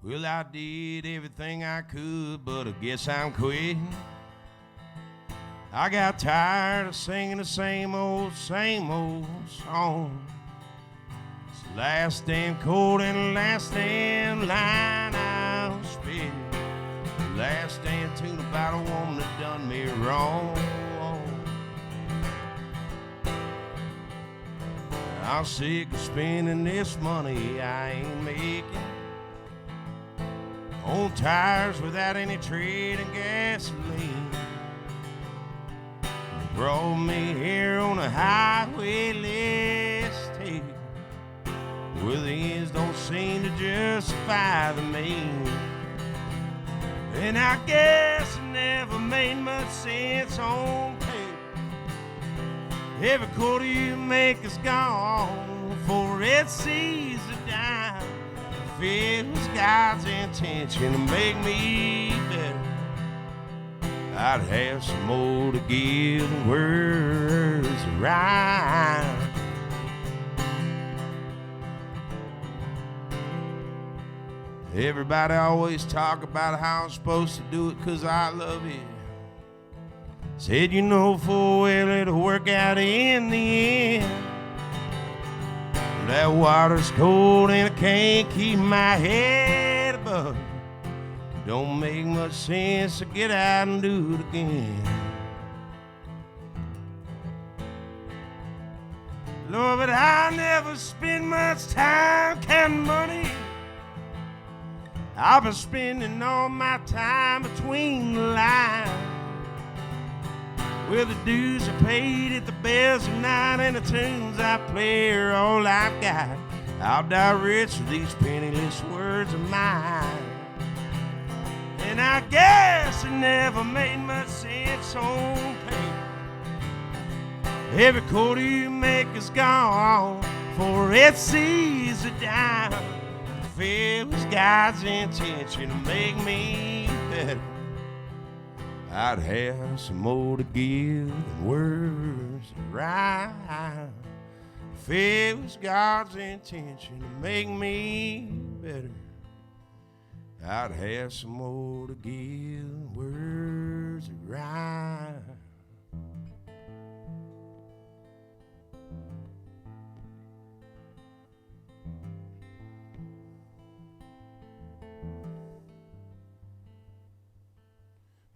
Well, I did everything I could, but I guess I'm quitting. I got tired of singing the same old song. It's the last damn chord and the last damn line I'll spit. The last damn tune about a woman that done me wrong. I'm sick of spending this money I ain't making on tires without any tread and gasoline. They brought me here on a highway less ticket, where the ends don't seem to justify the means. And I guess it never made much sense on paper. Every quarter you make is gone before it sees a dime. If it was God's intention to make me better, I'd have some more to give than words to rhyme. Everybody always talk about how I'm supposed to do it 'cause I love it. Said you know full well it'll work out in the end. That water's cold and I can't keep my head above it. Don't make much sense to get out and do it again. Lord, but I never spend much time counting money. I've been spending all my time between the lines, where the dues are paid at the bells of night and the tunes I play are all I've got. I'll die rich with these penniless words of mine. And I guess it never made much sense on paper. Every quarter you make is gone for it sees a dime. If it was God's intention to make me better, I'd have some more to give than words to rhyme. If it was God's intention to make me better, I'd have some more to give than words to rhyme.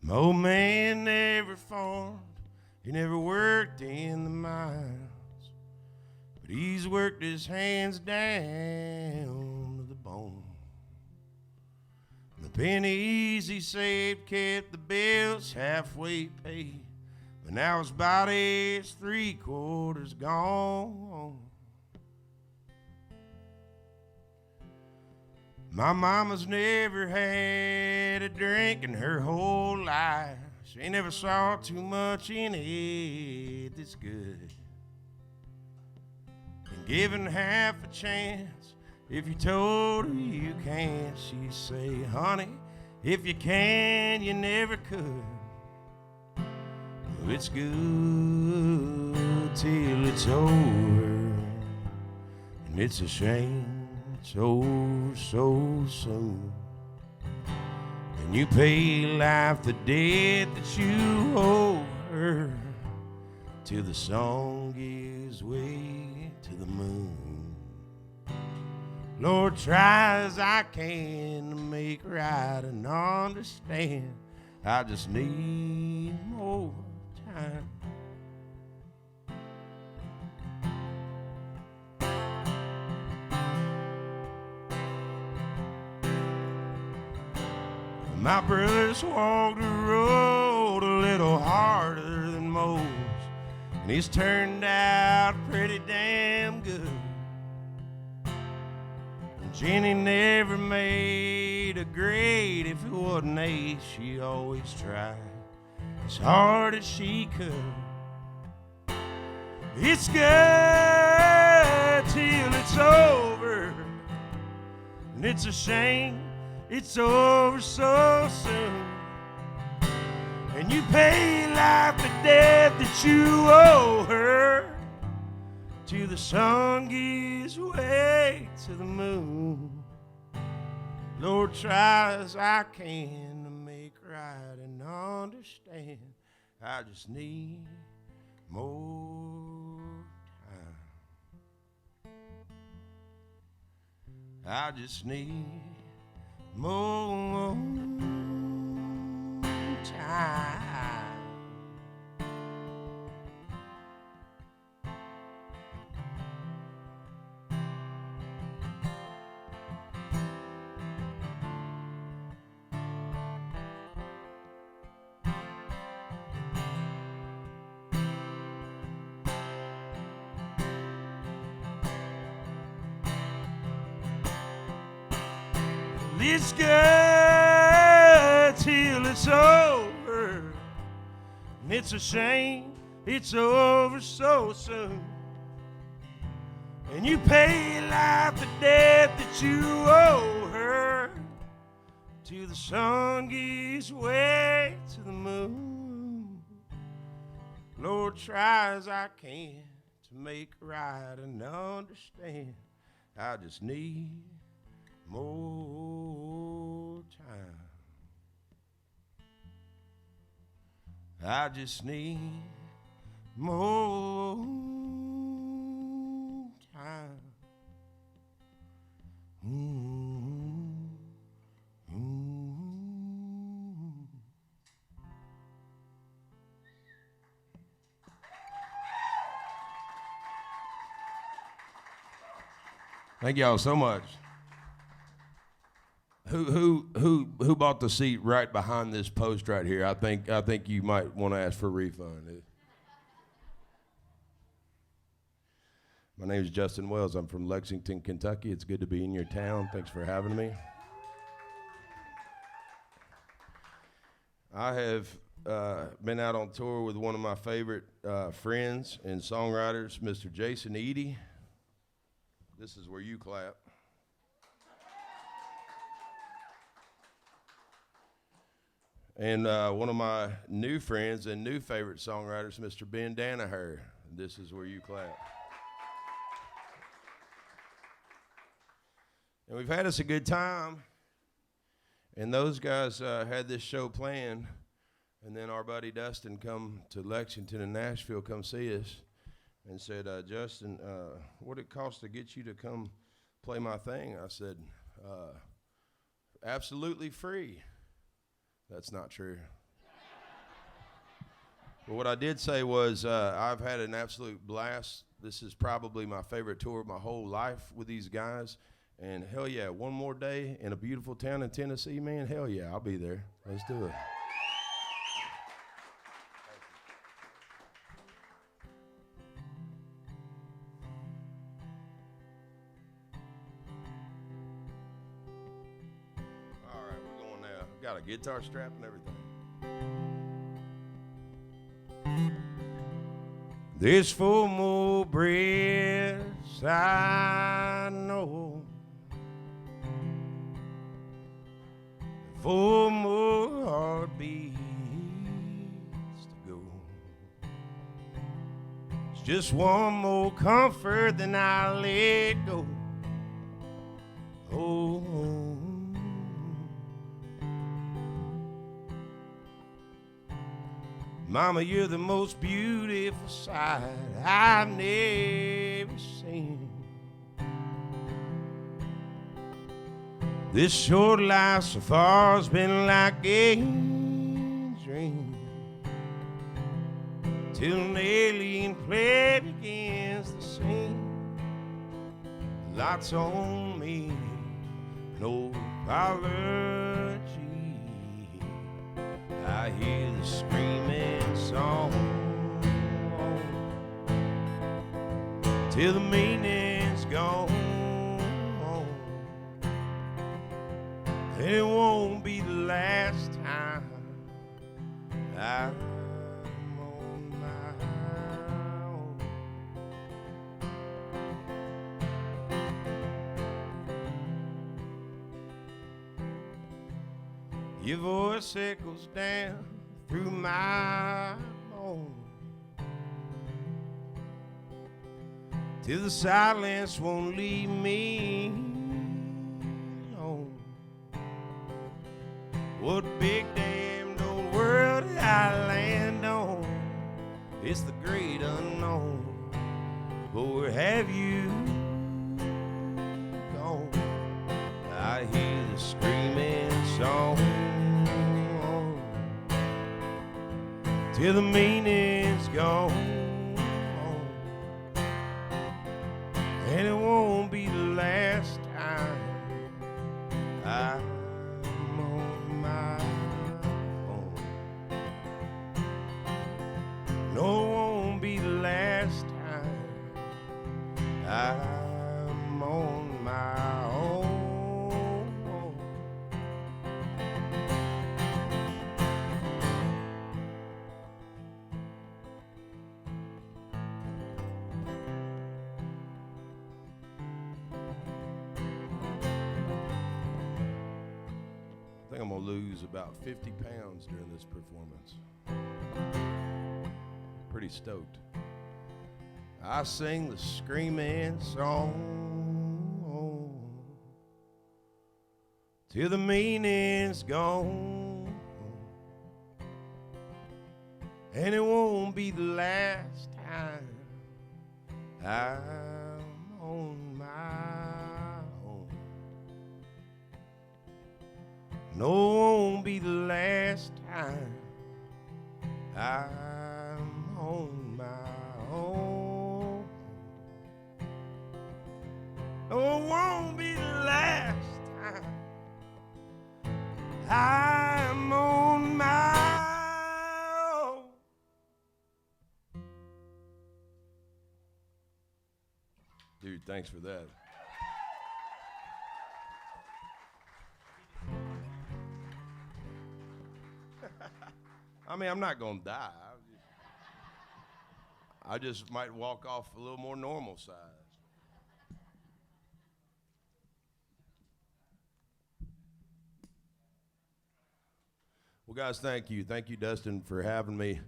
My old man never farmed, he never worked in the mines, but he's worked his hands down to the bone. The pennies he saved kept the bills halfway paid, but now his body's 3/4 gone. My mama's never had a drink in her whole life. She never saw too much in it that's good. And given half a chance, if you told her you can't, she'd say, honey, if you can, you never could. Well, it's good till it's over, and it's a shame it's over so soon. And you pay life the debt that you owe her, till the song gives way to the moon. Lord, try as I can to make right and understand, I just need more time. My brother's walked the road a little harder than most, and he's turned out pretty damn good. And Jenny never made a grade if it wasn't ace. She always tried as hard as she could. It's good till it's over, and it's a shame it's over so soon. And you pay life the debt that you owe her, till the sun gives way to the moon. Lord, try as I can to make right and understand. I just need more time. I just need more time. It's good till it's over. And it's a shame it's over so soon. And you pay like the debt that you owe her, till the sun gives way to the moon. Lord, try as I can to make right and understand. I just need more time. I just need more time. Thank y'all so much. Who bought the seat right behind this post right here? I think you might want to ask for a refund. My name is Justin Wells. I'm from Lexington, Kentucky. It's good to be in your town. Thanks for having me. I have been out on tour with one of my favorite friends and songwriters, Mr. Jason Eady. This is where you clap. And one of my new friends and new favorite songwriters, Mr. Ben Danaher. This is where you clap. And we've had us a good time. And those guys had this show planned. And then our buddy Dustin come to Lexington and Nashville, come see us, and said, Justin, what it cost to get you to come play my thing? I said, absolutely free. That's not true. But what I did say was I've had an absolute blast. This is probably my favorite tour of my whole life with these guys. And hell yeah, one more day in a beautiful town in Tennessee, man, hell yeah, I'll be there. Let's do it. All right, we're going now. Got a guitar strap and everything. There's 4 more breaths I know, 4 more heartbeats to go. It's just one more comfort, then I'll let go. Oh, Mama, you're the most beautiful sight I've never seen. This short life so far has been like a dream, till an alien play begins to sing. Lots on me, no apology. I hear the screaming song till the meaning's gone. And it won't be the last time I'm on my own. Your voice echoes down through my bones, till the silence won't leave me alone. What big damned old world I land on? It's the great unknown. But where have you gone? I hear the screaming song till the meaning's gone, and it won't be the last time I'm on my own. No, it won't be the last time I'm on my own. I think I'm gonna lose about 50 pounds during this performance. Pretty stoked. I sing the screaming song till the meaning's gone, and it won't be the last time I'm on my own. No, it won't be the last time I'm on my own. No, it won't be the last time I'm on my own. Dude, thanks for that. I mean, I'm not gonna die. I just might walk off a little more normal size. Well, guys, thank you. Thank you, Dustin, for having me.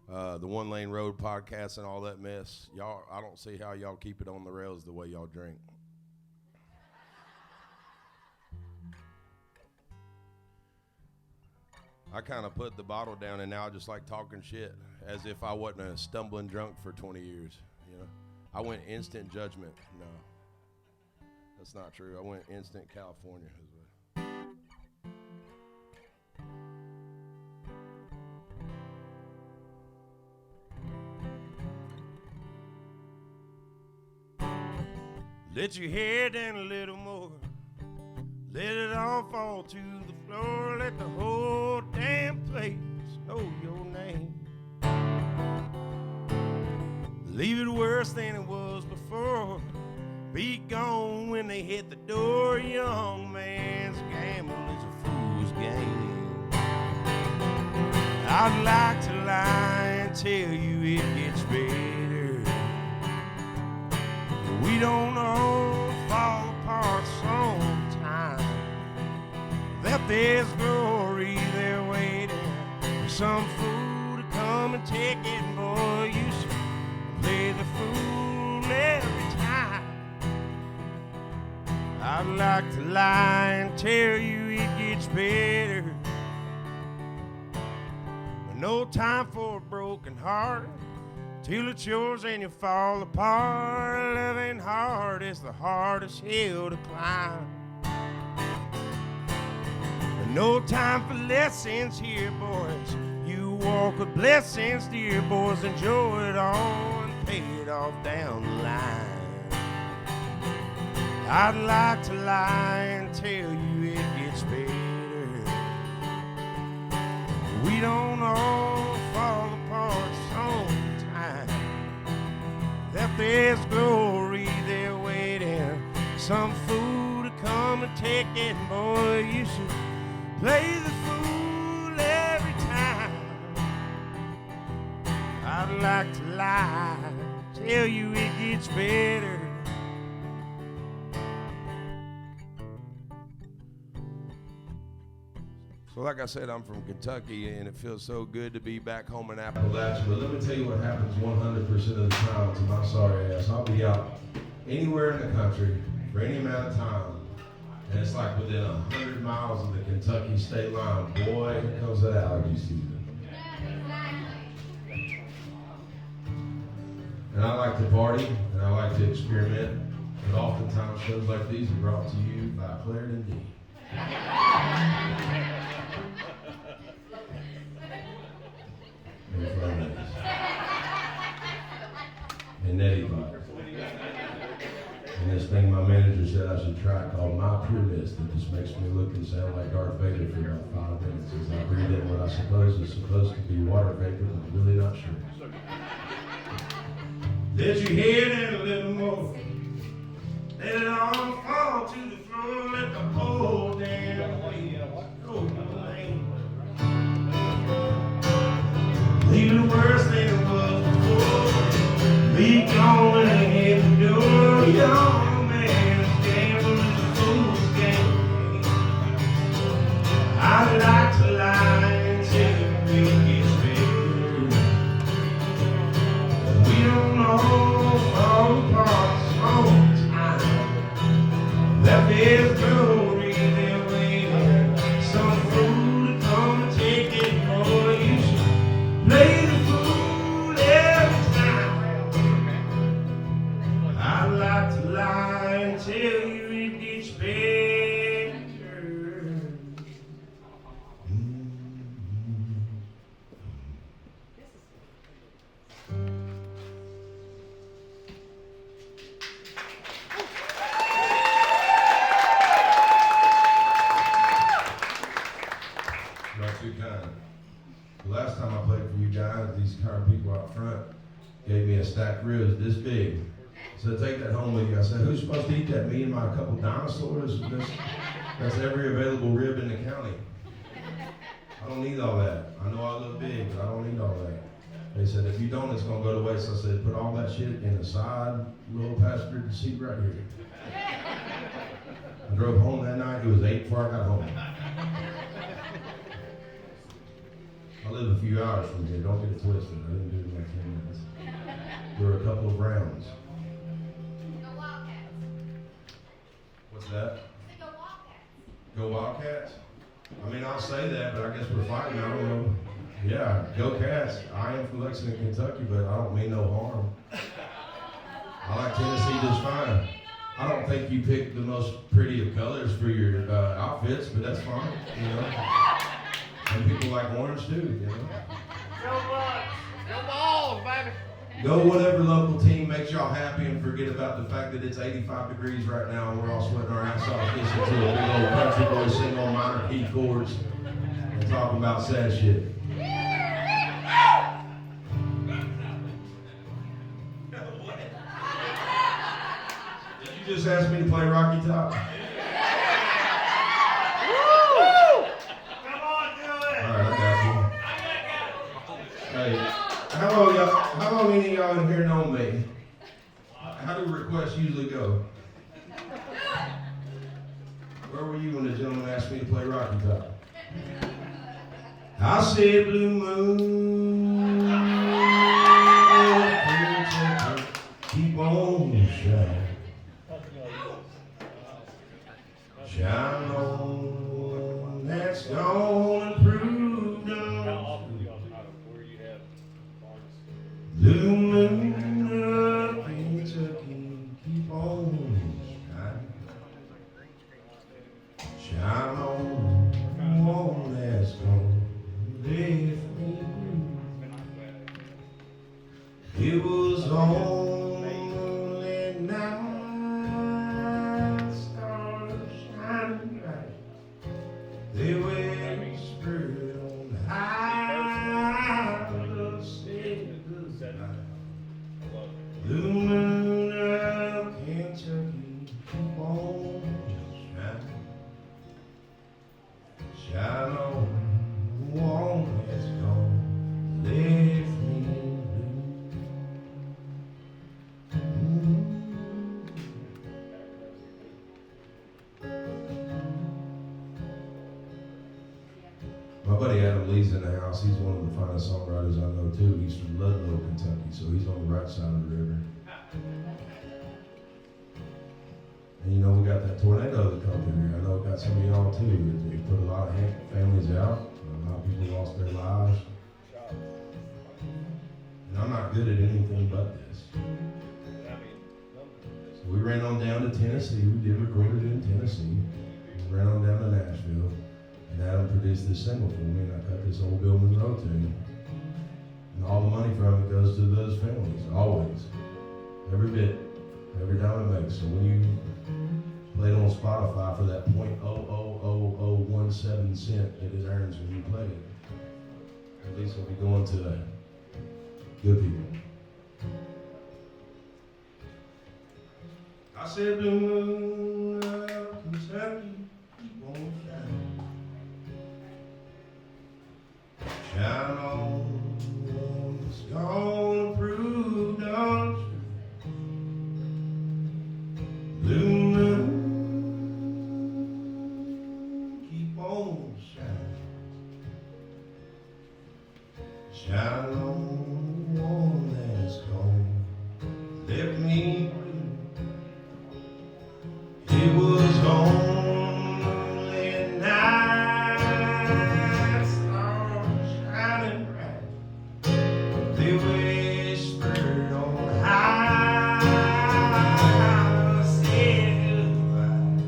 The One Lane Road podcast and all that mess. Y'all, I don't see how y'all keep it on the rails the way y'all drink. I kind of put the bottle down, and now I just like talking shit as if I wasn't a stumbling drunk for 20 years, you know? I went instant judgment. No, that's not true. I went instant California. Let your hair down a little more. Let it all fall to the floor. Let the whole damn place know your name. Leave it worse than it was before. Be gone when they hit the door. Young man's gamble is a fool's game. I'd like to lie and tell you it gets better. We don't all fall apart sometime. That there's glory there waiting for some fool to come and take it. Boy, you should play the fool every time. I'd like to lie and tell you it gets better, but no time for a broken heart. Till it's yours and you fall apart. Loving hard is the hardest hill to climb. But no time for lessons here, boys. You walk with blessings, dear boys. Enjoy it all and pay it off down the line. I'd like to lie and tell you it gets better. We don't all fall apart sometime. That there's glory there waiting, some fool to come and take it. Boy, you should play the fool every time. I'd like to lie, tell you it gets better. So like I said, I'm from Kentucky, and it feels so good to be back home in Appalachia. But let me tell you what happens 100% of the time to my sorry ass. I'll be out anywhere in the country for any amount of time, And it's like within 100 miles of the Kentucky state line. Boy, here comes that allergy season. And I like to party, and I like to experiment, but oftentimes shows like these are brought to you by Clarendon D. And Nettie Bot. And this thing my manager said I should try called My Pure Mist. It just makes me look and sound like Darth Vader for about 5 minutes as I breathe in what I suppose is supposed to be water vapor, but I'm really not sure. Let your head in a little more. Let it all fall to the floor. Let the whole damn thing go away. Leave it worse than it was before. Be gone when I hit the door. Young man's gamble is a fool's game. I'd like to lie and tell you it gets better. We don't know all the parts all the time. That there's no reason waiting. Some fool to come and take it for you. Play the fool every time. I'd like to lie and tell you it gets better. Not too kind. The last time I played for you guys, these kind of people out front gave me a stack of ribs this big. So take that home with you. I said, who's supposed to eat that? Me and my couple dinosaurs? That's every available rib in the county. I don't need all that. I know I look big, but I don't need all that. They said, if you don't, it's going to go to waste. I said, put all that shit in the side little passenger seat right here. I drove home that night. It was 8 before I got home. I live a few hours from here. Don't get it twisted. I didn't do it in like 10 minutes. There were a couple of rounds. Go Wildcats. What's that? Go Wildcats. Go Wildcats? I mean, I'll say that, but I guess we're fighting. I don't know. Yeah, go Cats. I am from Lexington, Kentucky, but I don't mean no harm. I like Tennessee just fine. I don't think you picked the most pretty of colors for your outfits, but that's fine, you know. And people like orange too, you know. Go Bucks! Go Balls, baby! Go whatever local team makes y'all happy and forget about the fact that it's 85 degrees right now and we're all sweating our ass off listening to a big old country boy sing on minor key chords and talking about sad shit. Did you just ask me to play Rocky Top? Hey, how long any of y'all in here know me? How do requests usually go? Where were you when the gentleman asked me to play Rocky Top? I said blue moon, keep on shining. Shine on, that's gonna prove no. Blue moon of Kentucky, keep on shining. Shine on, that's gonna lift me. It was only night, stars shining bright. They whispered on high, said goodbye. Blue moon of Kentucky, keep on shining. Shine on, that's gonna lift me My buddy Adam Lee's in the house. He's one of the finest songwriters I know too. He's from Ludlow, Kentucky, so he's on the right side of the river. And you know, we got that tornado that come through here. I know it got some of y'all too. It put a lot of families out. A lot of people lost their lives. And I'm not good at anything but this. So we ran on down to Tennessee. We did record it in Tennessee. We ran on down to Nashville. And Adam produced this single for me. And I cut this old Bill Monroe tune. And all the money from it goes to those families. Always. Every bit. Every dime it makes. So when you play it on Spotify for that .00017 cent that it earns when you play it, at least it'll be going to good people. I said, blue moon of Kentucky, keep on shining. Shine on that's gonna prove untrue. Blue moon, keep on shining. Shine on one that's gone. Left me blue. It was only a night, stars shining bright. They whispered on high, said goodbye.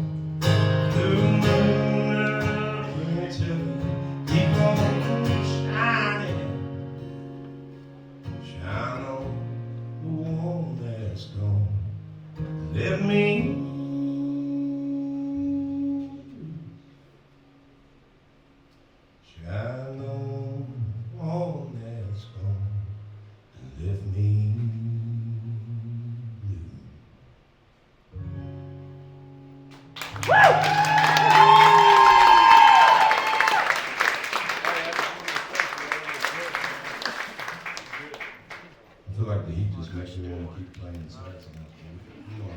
Blue moon of Kentucky, keep on shining. Shine on the one that's gone. Let me shine on the one that's gone. Left me blue. I feel like the heat just makes me want to keep playing the sad songs. You know,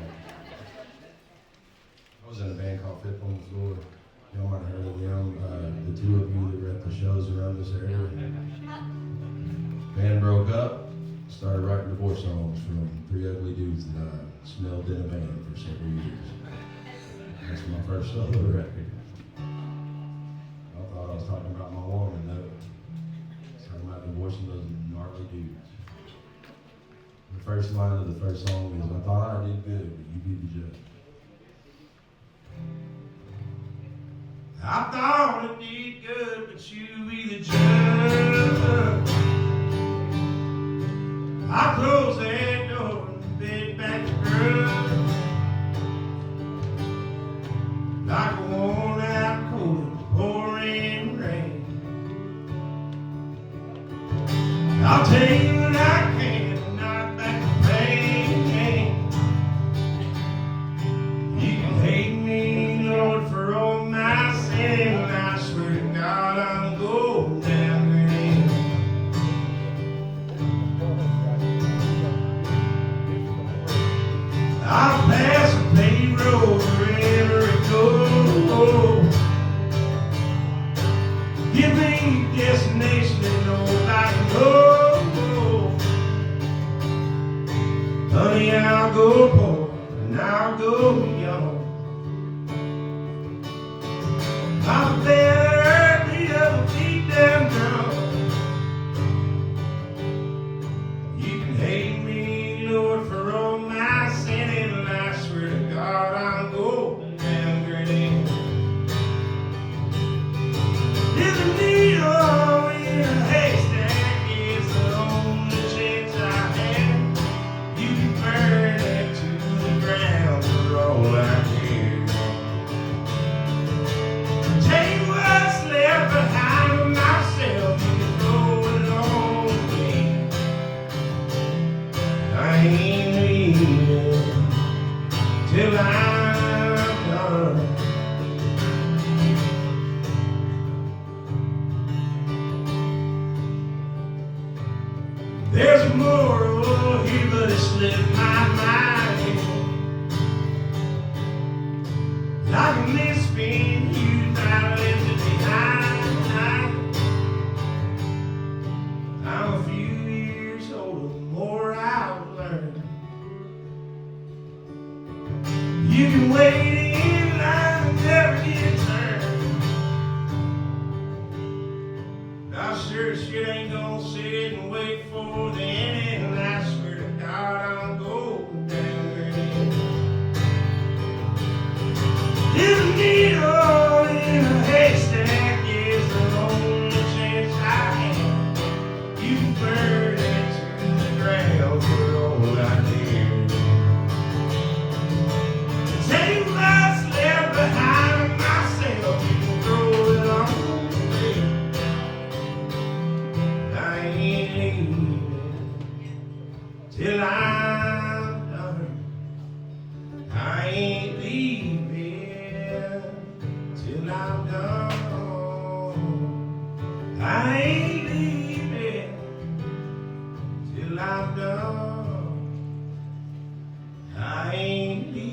I was in a band called Fifth on the Floor. Y'all might have heard of them. The two of you that were at the shows around this area. Band broke up. Started writing divorce songs from three ugly dudes that I smelled in a band for several years. That's my first solo record. I thought I was talking about my woman, though. Talking about divorcing those gnarly dudes. The first line of the first song is, I thought I did good, but you be the judge. I thought I did good, but you be the judge. I closed that door and bed back to grudge. Like a worn out coat in the pouring rain. I'll tell you what I can and not back the pain. You can hate me, Lord, for all my sin. I swear to God I'm going down green. I'll pass a paved road wherever it goes. Give me a destination that nobody knows. Honey, I'll go poor and I'll go young. I'll bear the other beat down drum. You can hate me, Lord, for all my sin, and I swear to God I'm going down green. There's a needle in a haystack, it's the only chance I have. You can burn it to the ground for all I care. Take what's left behind of myself, you can throw it all away. I ain't leaving till I'm done. There's a moral here, but it slipped my mind. Like a misspent youth, I left it behind. I'm a few years older, the more I've learned. You can wait I sure as shit ain't gonna sit and wait for the end, and I swear to God I'm going down there. Little needle in a haystack is the only chance I have. You burn it to the ground for all I dare. Take what's left behind myself and throw it on the way. I ain't leaving till I'm done. I ain't leaving till I'm done. I ain't leaving till I'm done. I ain't leaving.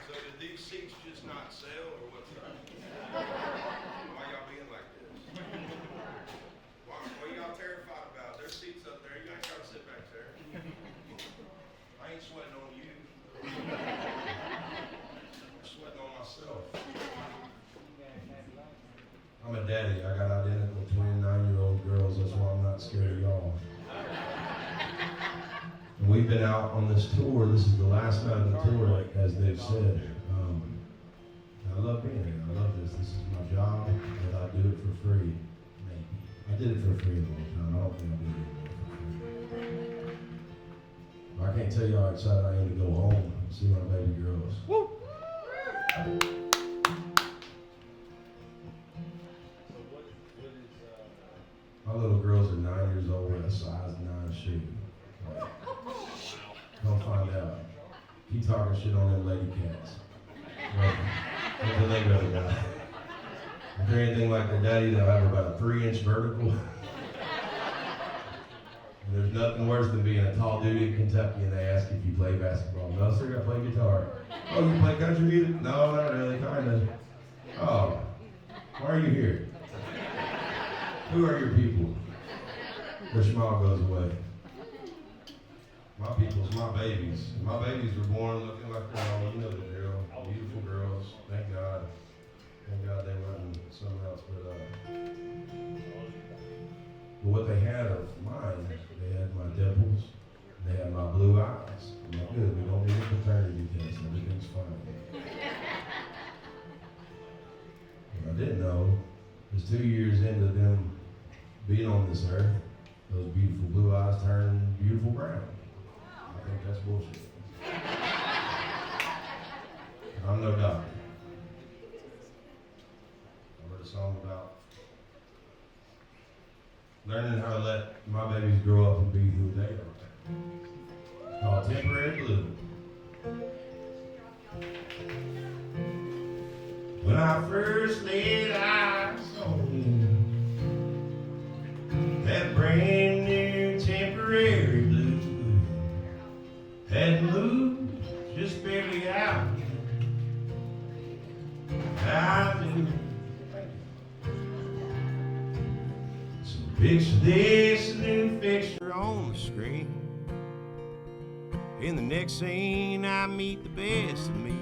So did these seats just not sell, or what's up? Why y'all being like this? What y'all terrified about? There's seats up there. You ain't got to sit back there. I ain't sweating on you. I'm sweating on myself. I'm a daddy. I got identical twin 9-year-old girls. That's why I'm not scared of y'all. And we've been out on this tour. This is the last night of the tour, as they've said. I love being here. I love this. This is my job, and I do it for free. Maybe. I did it for free a long time. I don't think I did it for free. I can't tell you how excited I am to go home and see my baby girls. Woo! My little girls are 9 years old with a size 9 shoe. Don't find out. Keep talking shit on them lady cats. What do they really got? If they're anything like their daddy, they'll have about a 3-inch vertical. And there's nothing worse than being a tall dude in Kentucky and they ask if you play basketball. No, sir, I play guitar. Oh, you play country music? No, not really, kinda. Oh, why are you here? Who are your people? Their smile goes away. My people's my babies. My babies were born looking like they're all, you know the drill. Beautiful girls. Thank God. Thank God they weren't something else. But what they had of mine, they had my dimples, they had my blue eyes. I'm like, good, we don't need a paternity test. Everything's fine. What I didn't know is 2 years into them being on this earth, those beautiful blue eyes turn beautiful brown. I think that's bullshit. I'm no doctor. I wrote a song about learning how to let my babies grow up and be who they are. Called Temporary Blue. When I first laid eyes on you, that brand new temporary blue had moved just barely out. I knew. So picture this new fixture on the screen. In the next scene, I meet the best of me.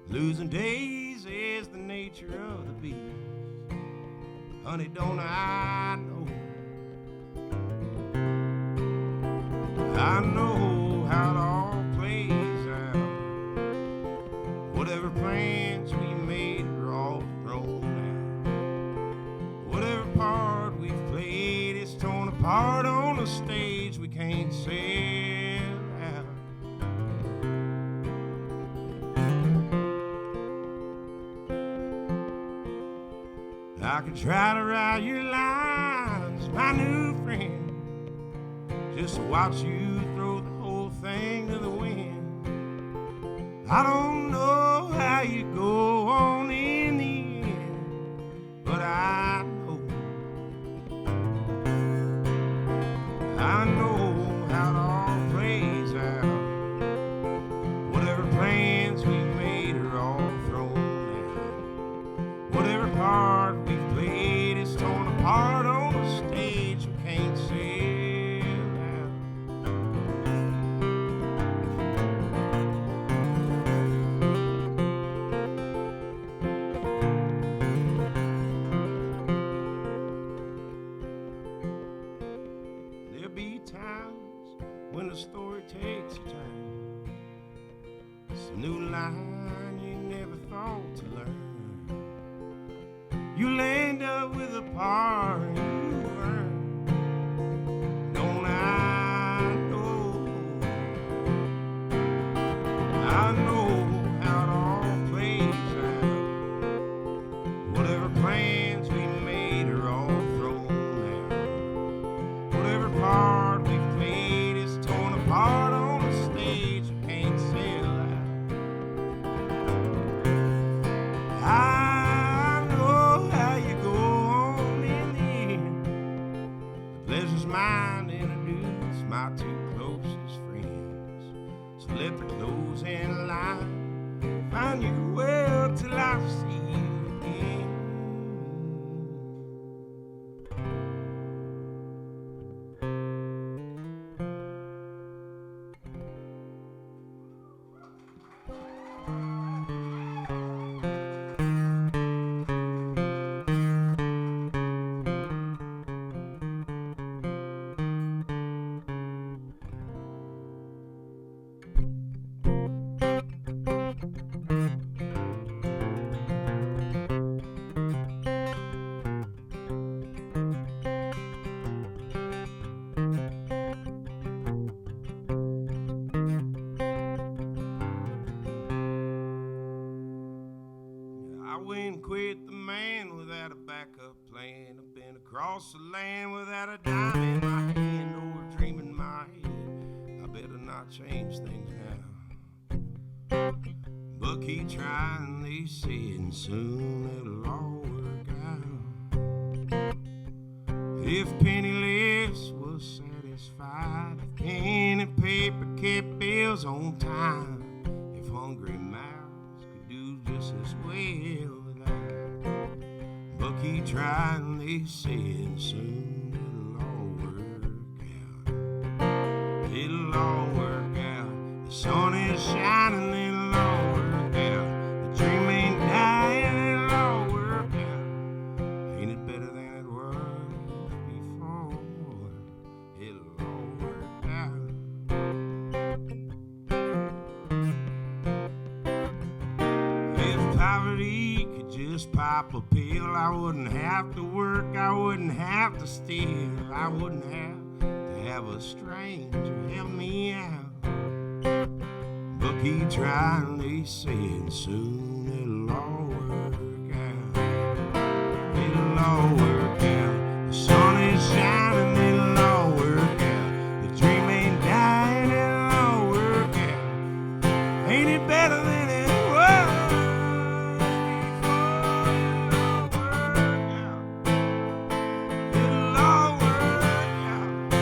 Losing days is the nature of the beast. Honey, don't I know? I know how it all plays out. Whatever plans we made are all thrown out. Whatever part we've played is torn apart on a stage we can't sell out. I could try to write your lines, my new friend, just to watch you throw the whole thing to the wind. I don't know how you go on in the end, but I know how it all plays out. Whatever plans we made are all thrown out. Whatever part we've played is you'll end up with a part you earned. Don't I know? I know how it all plays out. Whatever plans we made are all thrown out. Whatever part we played is torn apart on the stage. We can't sell out. I know how you go on in the end. The pleasure's mine to introduce my two closest friends. So let the closing line find you well till I see you again. I wouldn't quit the man without a backup plan. I've been across the land without a dime in my hand or a dream in my head. I better not change things now. But keep trying, they say, and soon it'll all work out. If penniless was satisfied, if pen and paper kept bills on time, if hungry mouths could do just as well without. But keep trying, they say, and soon it'll all work out. It'll all work out. The sun is shining, it'll all work out. The dream ain't dying, it'll all work out. Ain't it better than it was before? It'll all work out. If poverty could just pop a pill, I wouldn't have to work, I wouldn't have to steal, I wouldn't have to have a stranger help me out. But keep trying, they say, and soon it'll all work out. It'll all work out. The sun is shining, it'll all work out. The dream ain't dying, it'll all work out. Ain't it better than it was before? It'll all work out.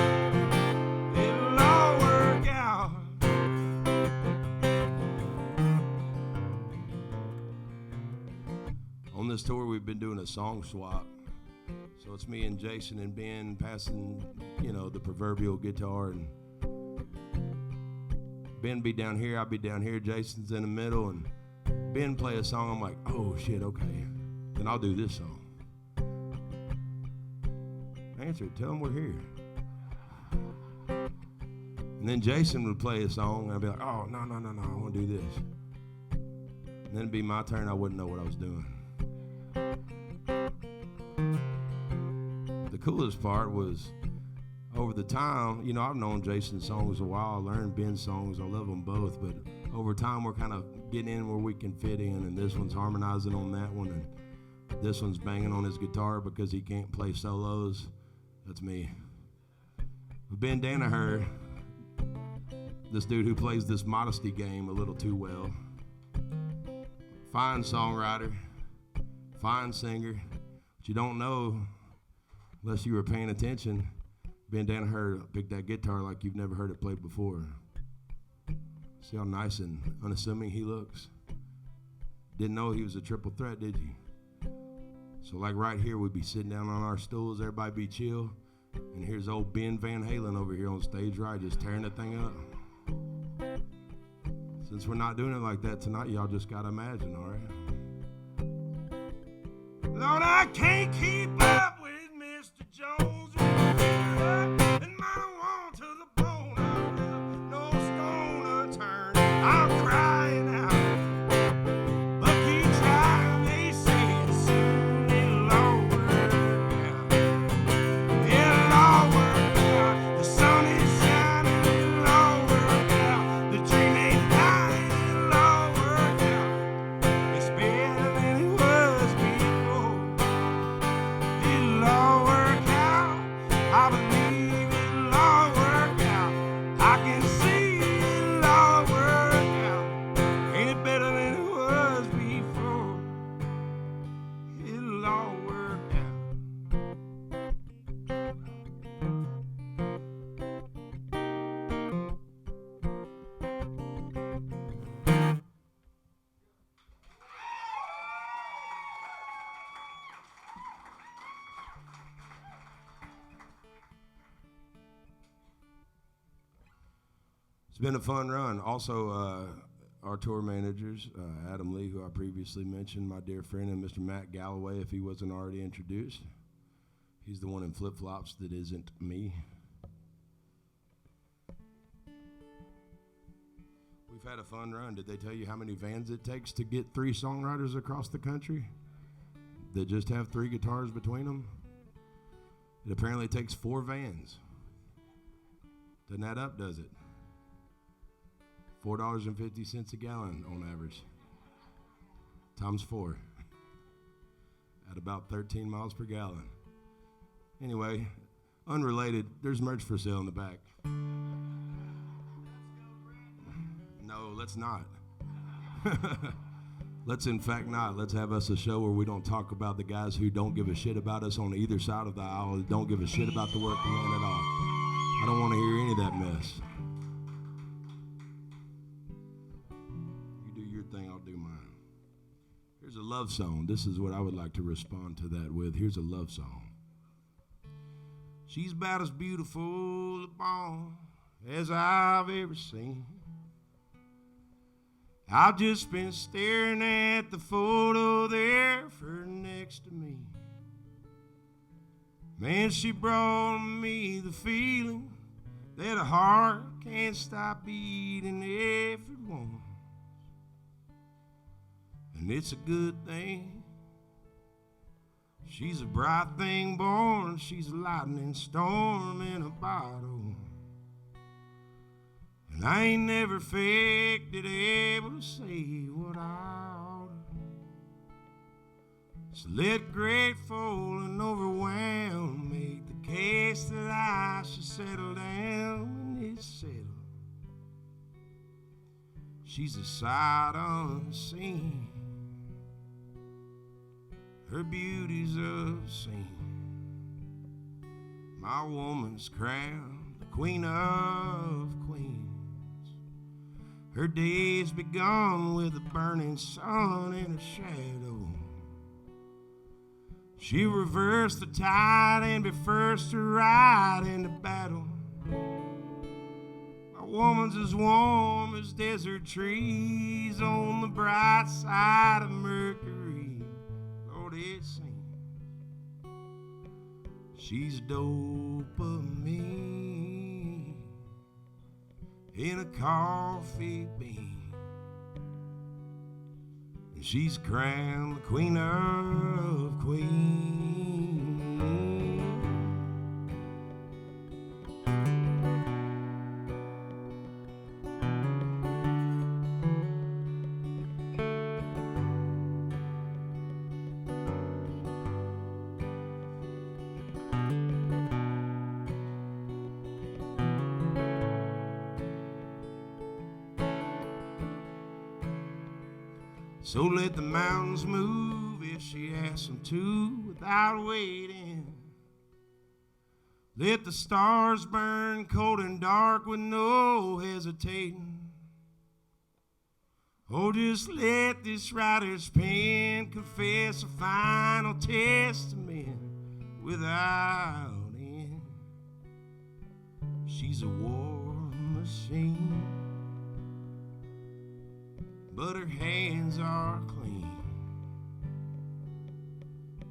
It'll all work out. On this tour, we've been doing a song swap. So it's me and Jason and Ben passing, the proverbial guitar. And Ben be down here, I'll be down here. Jason's in the middle, and Ben play a song. I'm like, oh shit, okay. Then I'll do this song. Answer it, tell them we're here. And then Jason would play a song, and I'd be like, oh, no, I want to do this. And then it'd be my turn, I wouldn't know what I was doing. The coolest part was, over the time, I've known Jason's songs a while. I learned Ben's songs. I love them both. But over time, we're kind of getting in where we can fit in. And this one's harmonizing on that one. And this one's banging on his guitar because he can't play solos. That's me. But Ben Danaher, this dude who plays this modesty game a little too well. Fine songwriter. Fine singer. But you don't know, unless you were paying attention, Ben Danaher picked that guitar like you've never heard it played before. See how nice and unassuming he looks? Didn't know he was a triple threat, did you? So like right here, we'd be sitting down on our stools, everybody be chill, and here's old Ben Van Halen over here on stage right, just tearing the thing up. Since we're not doing it like that tonight, y'all just gotta imagine, all right? Lord, I can't keep up with Mr. Jones. And my want to the bone, no stone unturned. I'm crying out, but keep trying. They say soon it'll It's been a fun run. Also, our tour managers, Adam Lee, who I previously mentioned, my dear friend, and Mr. Matt Galloway, if he wasn't already introduced. He's the one in flip-flops that isn't me. We've had a fun run. Did they tell you how many vans it takes to get 3 songwriters across the country that just have 3 guitars between them? It apparently takes 4 vans. Doesn't add up, does it? $4.50 a gallon on average. Times 4. At about 13 miles per gallon. Anyway, unrelated, there's merch for sale in the back. No, let's not. Let's in fact not. Let's have us a show where we don't talk about the guys who don't give a shit about us on either side of the aisle, who don't give a shit about the working man at all. I don't want to hear any of that mess. You do your thing, I'll do mine. Here's a love song. This is what I would like to respond to that with. Here's a love song. She's about as beautiful a bomb as I've ever seen. I've just been staring at the photo there for her next to me. Man, she brought me the feeling that a heart can't stop beating if it wants. And it's a good thing. She's a bright thing born, she's a lightning storm in a bottle. And I ain't never faked it, able to say what I ought to. So let grateful and overwhelmed make the case that I should settle down when it's settled. She's a sight unseen. Her beauty's obscene. My woman's crowned the queen of queens. Her days begun with a burning sun and a shadow. She reversed the tide and be first to ride into battle. My woman's as warm as desert trees on the bright side of Mercury. It seems she's dopamine in a coffee bean, and she's crowned the queen of queens. So let the mountains move if she asks them to without waiting. Let the stars burn cold and dark with no hesitating. Oh, just let this writer's pen confess a final testament without end. She's a war machine, but her hands are clean.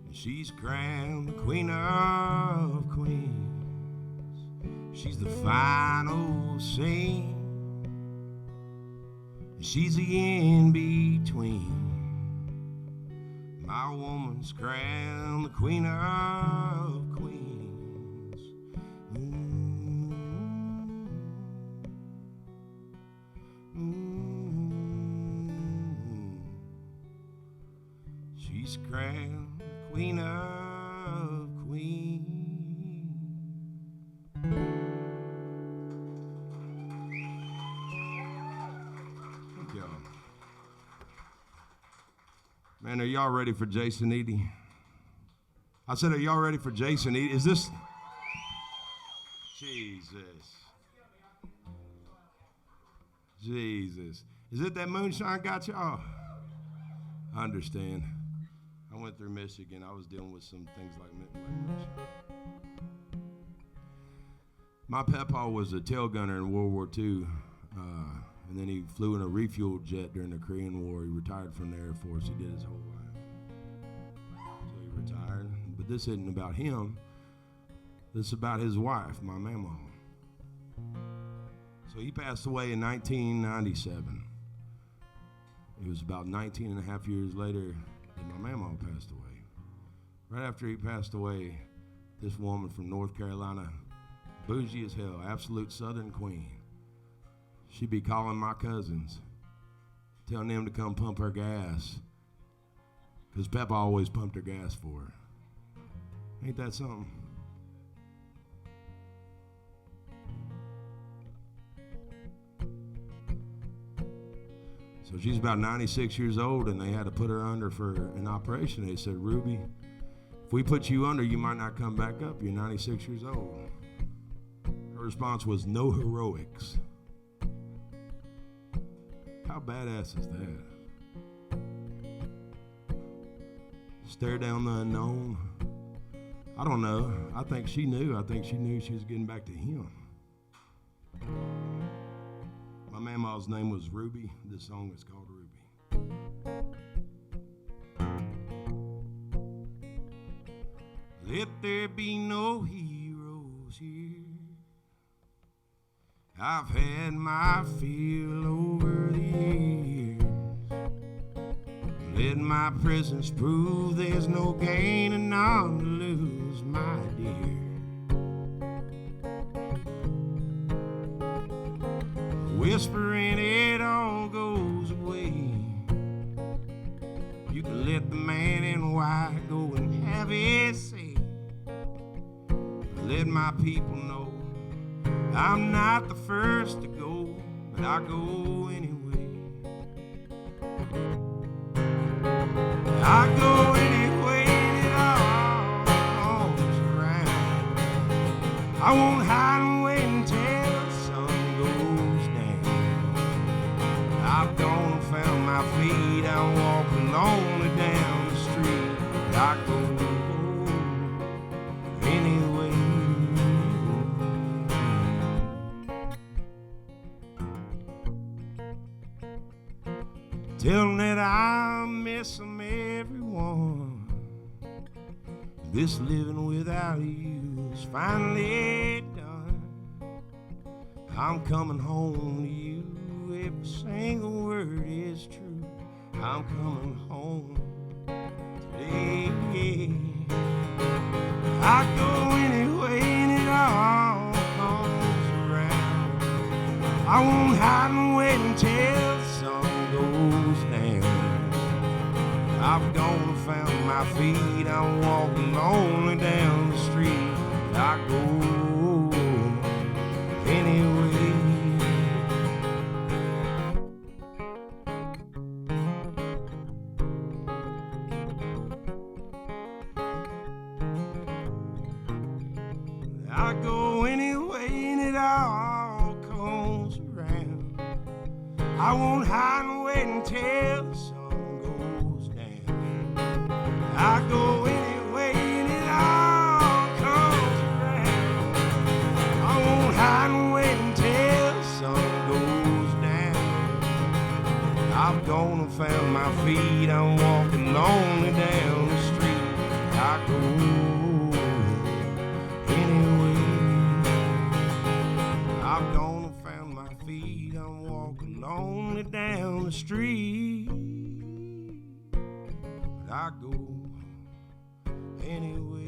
And she's crowned the queen of queens. She's the final scene. And she's the in-between. My woman's crowned the queen of queens. She's crowned the queen of queens. Thank y'all. Man, are y'all ready for Jason Eady? I said, are y'all ready for Jason Eady? Is this? Jesus. Is it that moonshine got y'all? I understand. I went through Michigan. I was dealing with some things like moonshine. My papa was a tail gunner in World War II. And then he flew in a refuel jet during the Korean War. He retired from the Air Force. He did his whole life. So he retired. But this isn't about him. This is about his wife, my mama. So he passed away in 1997. It was about 19 and a half years later that my mama passed away. Right after he passed away, this woman from North Carolina, bougie as hell, absolute Southern queen, she'd be calling my cousins, telling them to come pump her gas, because Peppa always pumped her gas for her. Ain't that something? So she's about 96 years old, and they had to put her under for an operation. They said, Ruby, if we put you under, you might not come back up. You're 96 years old. Her response was, no heroics. How badass is that? Stare down the unknown. I don't know. I think she knew. I think she knew she was getting back to him. My mama's name was Ruby. This song is called Ruby. Let there be no heroes here. I've had my fill over the years. Let my presence prove there's no gain and none to lose, my dear. Whispering it all goes away. You can let the man in white go and have his say. Let my people know I'm not the first to go, but I go anyway. I go anyway and it all comes around. I won't hide and wait until the sun goes down. I've gone and found my feet. I'm walking lonely down the street. I go anyway. Tell them that I miss them, everyone. This living without you is finally done. I'm coming home to you. Every single word is true. I'm coming home today. I go anyway and it all comes around. I won't hide and wait until the sun goes down. I've gone and found my feet. I'm walking lonely down the street. I go anyway. I go anyway and it all comes around. I won't hide and wait until the sun goes down. I go anyway and it all comes around. I won't hide and wait until the sun goes down. I've gone and found my feet. I'm walking lonely down the street. I go anyway. I've gone and found my feet. I'm walking lonely down the street. But I go anyway.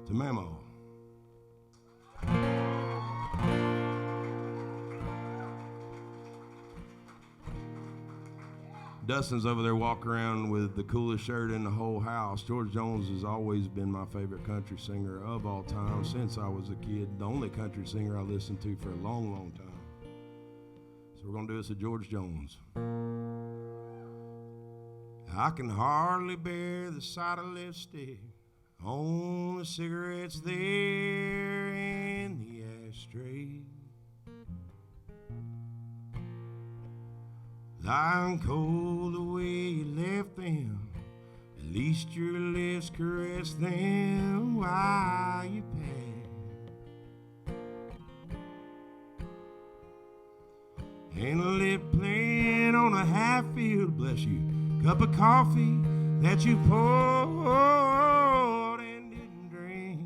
To Mamo. Dustin's over there walking around with the coolest shirt in the whole house. George Jones has always been my favorite country singer of all time since I was a kid. The only country singer I listened to for a long, long time. So we're going to do this at George Jones. I can hardly bear the sight of lipstick on the cigarettes there in the ashtray. Lying cold the way you left them At least your lips caress them while you pass. And a lip playing on a half-filled, bless you, cup of coffee that you poured and didn't drink.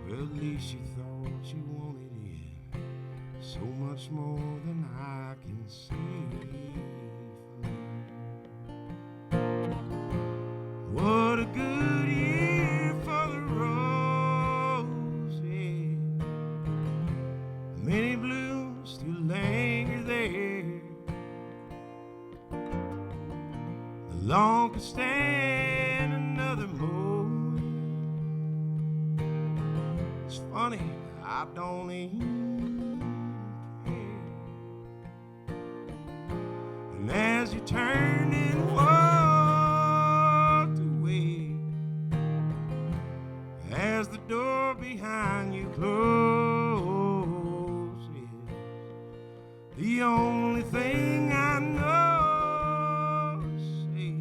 Well, at least you thought you wanted it so much more than I can say for me. What a good year for the roses. Many blooms still linger there. The lawn could stand another moment. It's funny, I don't even care. And as you turned and walked away, as the door behind you closes, the only thing I know to say,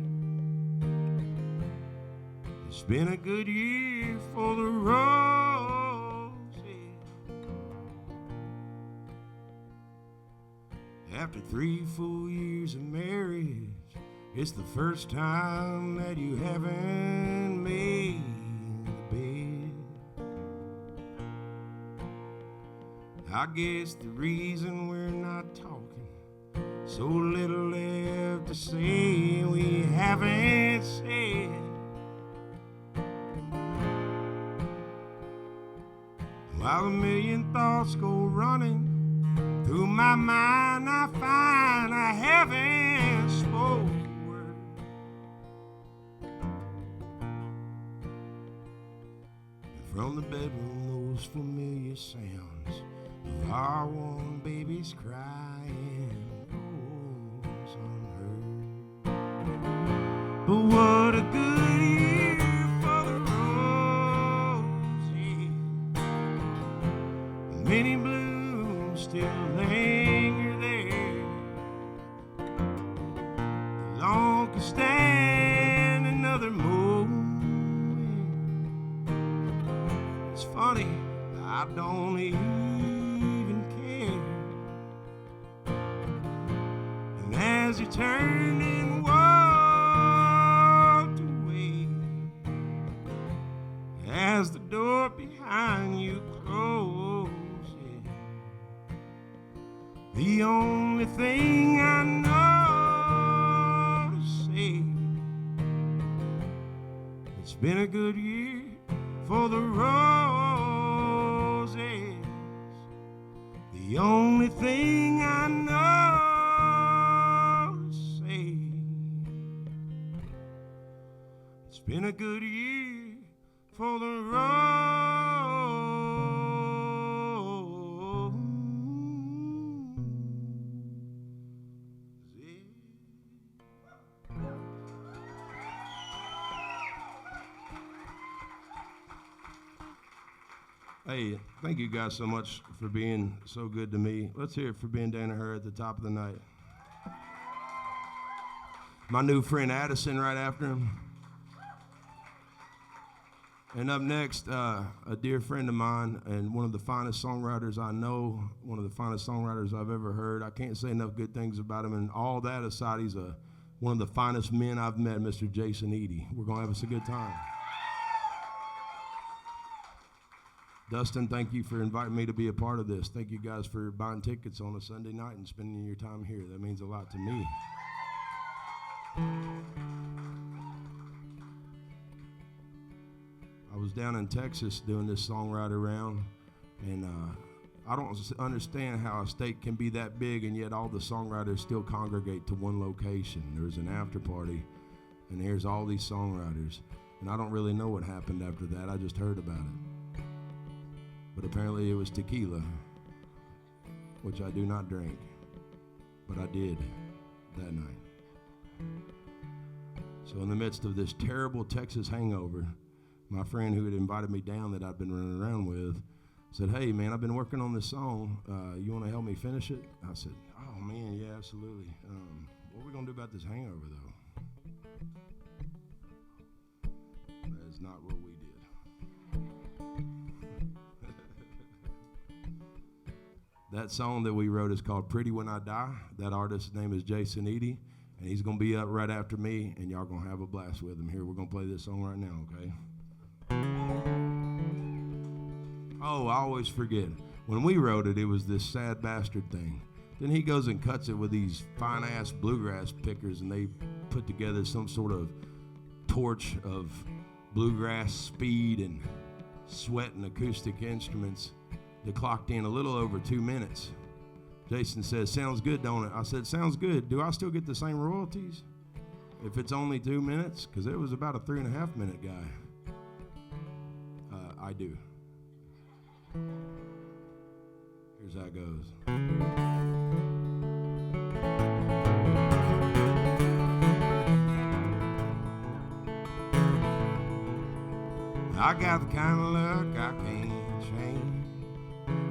it's been a good year for the roses. After 3 full years of marriage, it's the first time that you haven't made the bed. I guess the reason we're not talking, so little left to say we haven't said. While a million thoughts go running through my mind, I find I haven't spoken a word. And from the bedroom, those familiar sounds of our one baby's crying goes unheard. But what a good year for the roses. Many blooms still linger there. The lawn can stand another moment. It's funny, I don't even care. And as you turned and walked away, as the door behind you closed, the only thing I know to say, it's been a good year for the roses. The only thing I know to say, it's been a good year for the roses. Hey, thank you guys so much for being so good to me. Let's hear it for being Danaher at the top of the night. My new friend Addison right after him. And up next, a dear friend of mine and one of the finest songwriters I know, one of the finest songwriters I've ever heard. I can't say enough good things about him. And all that aside, he's one of the finest men I've met, Mr. Jason Eady. We're going to have us a good time. Dustin, thank you for inviting me to be a part of this. Thank you guys for buying tickets on a Sunday night and spending your time here. That means a lot to me. I was down in Texas doing this songwriter round, and I don't understand how a state can be that big and yet all the songwriters still congregate to one location. There's an after party, and here's all these songwriters, and I don't really know what happened after that. I just heard about it. But apparently it was tequila, which I do not drink, but I did that night. So in the midst of this terrible Texas hangover, my friend who had invited me down that I'd been running around with said, "Hey man, I've been working on this song. You want to help me finish it?" I said, "Oh man, yeah, absolutely. What are we going to do about this hangover, though? That is not what we did. That song that we wrote is called Pretty When I Die. That artist's name is Jason Eady, and he's going to be up right after me, and y'all going to have a blast with him. Here, we're going to play this song right now, okay? Oh, I always forget. When we wrote it, it was this sad bastard thing. Then he goes and cuts it with these fine-ass bluegrass pickers, and they put together some sort of torch of bluegrass speed and sweat and acoustic instruments that clocked in a little over 2 minutes. Jason says, sounds good, don't it? I said, sounds good. Do I still get the same royalties if it's only 2 minutes? Because it was about a 3.5 minute guy. I do. Here's how it goes. I got the kind of luck I can't change.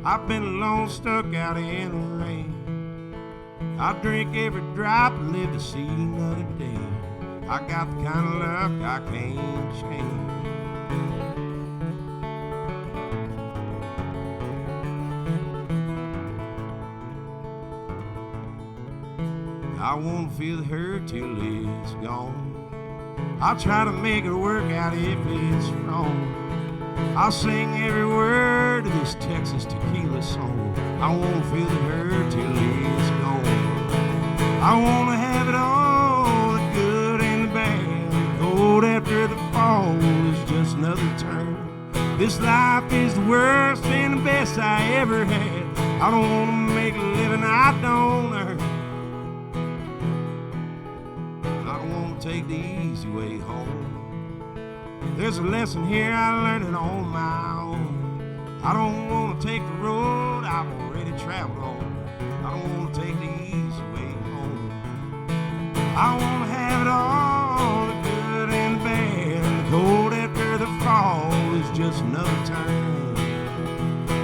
I've been alone, stuck out in the rain. I drink every drop and live to see another day. I got the kind of luck I can't change. I won't feel the hurt till it's gone. I'll try to make it work out if it's wrong. I'll sing every word of this Texas tequila song. I won't feel the hurt till it's gone. I want to have it all, the good and the bad. The cold after the fall is just another turn. This life is the worst and the best I ever had. I don't want to make a living I don't earn. Take the easy way home. There's a lesson here, I learned it on my own. I don't want to take the road I've already traveled on. I don't want to take the easy way home. I want to have it all, the good and the bad. The cold after the fall is just another turn.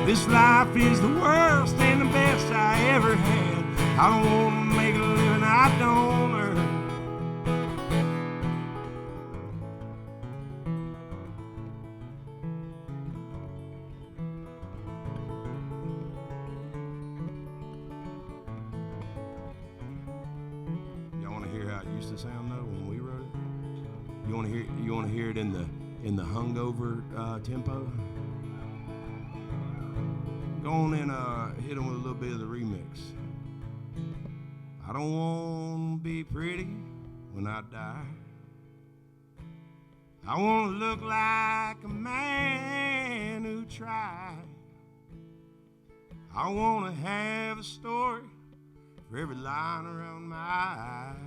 This life is the worst and the best I ever had. I don't want to make a living I don't earn. Sound though when we wrote it? You want to hear it in the hungover tempo? Go on and hit them with a little bit of the remix. I don't want to be pretty when I die. I want to look like a man who tried. I want to have a story for every line around my eyes.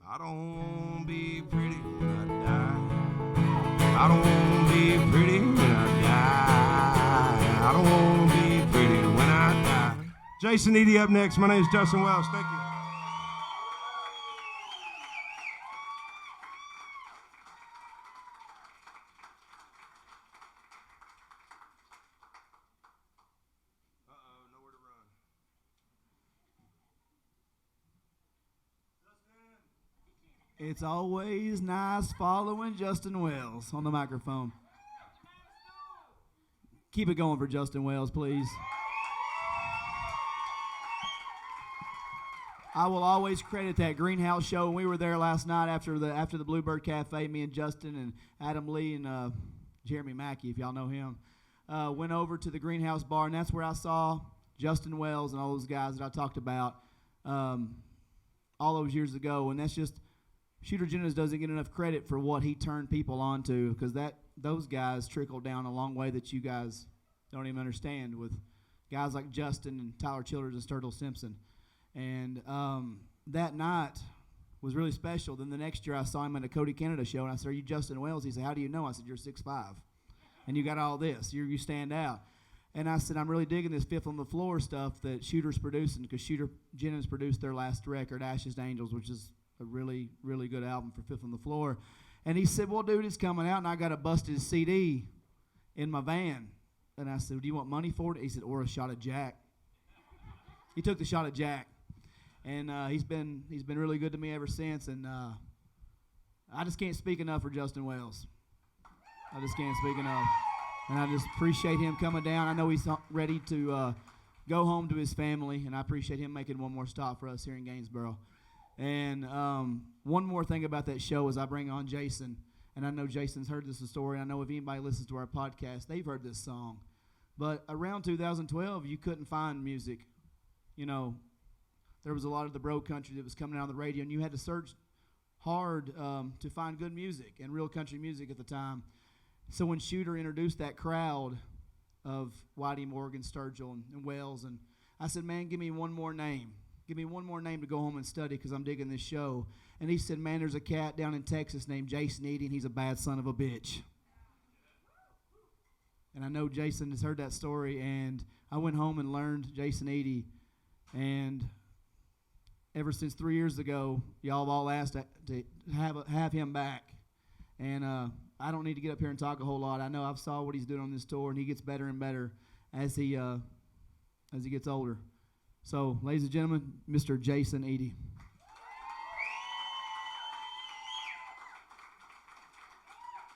I don't want to be pretty when I die. I don't want to be pretty when I die. I don't want to be pretty when I die. Jason Eady up next. My name is Dustin Wells. Thank you. Nowhere to run. It's always nice following Justin Wells on the microphone. Keep it going for Justin Wells, please. I will always credit that Greenhouse show. When we were there last night after the Bluebird Cafe, me and Justin and Adam Lee and Jeremy Mackey, if y'all know him, went over to the Greenhouse bar, and that's where I saw Justin Wells and all those guys that I talked about all those years ago. And that's just, Shooter Jennings doesn't get enough credit for what he turned people on to, because those guys trickled down a long way that you guys don't even understand, with guys like Justin and Tyler Childers and Sturgill Simpson. And that night was really special. Then the next year I saw him at a Cody Canada show, and I said, "Are you Justin Wells?" He said, "How do you know?" I said, "You're 6'5", and you got all this. You stand out." And I said, "I'm really digging this Fifth on the Floor stuff that Shooter's producing," because Shooter Jennings produced their last record, Ashes to Angels, which is a really, really good album for Fifth on the Floor. And he said, "Well, dude, it's coming out, and I got a busted CD in my van." And I said, "Do you want money for it?" He said, "Or a shot of Jack." He took the shot of Jack. And he's been really good to me ever since. And I just can't speak enough for Justin Wells. I just can't speak enough. And I just appreciate him coming down. I know he's ready to go home to his family, and I appreciate him making one more stop for us here in Gainesboro. And one more thing about that show is I bring on Jason, and I know Jason's heard this story. I know if anybody listens to our podcast, they've heard this song. But around 2012, you couldn't find music. You know, there was a lot of the bro country that was coming out on the radio, and you had to search hard to find good music and real country music at the time. So when Shooter introduced that crowd of Whitey Morgan, Sturgill, and Wells, and I said, man, give me one more name. Give me one more name to go home and study because I'm digging this show. And he said, man, there's a cat down in Texas named Jason Eady, and he's a bad son of a bitch. And I know Jason has heard that story, and I went home and learned Jason Eady. And ever since 3 years ago, y'all have all asked to have him back. And I don't need to get up here and talk a whole lot. I know I've saw what he's doing on this tour, and he gets better and better as he gets older. So, ladies and gentlemen, Mr. Jason Eady.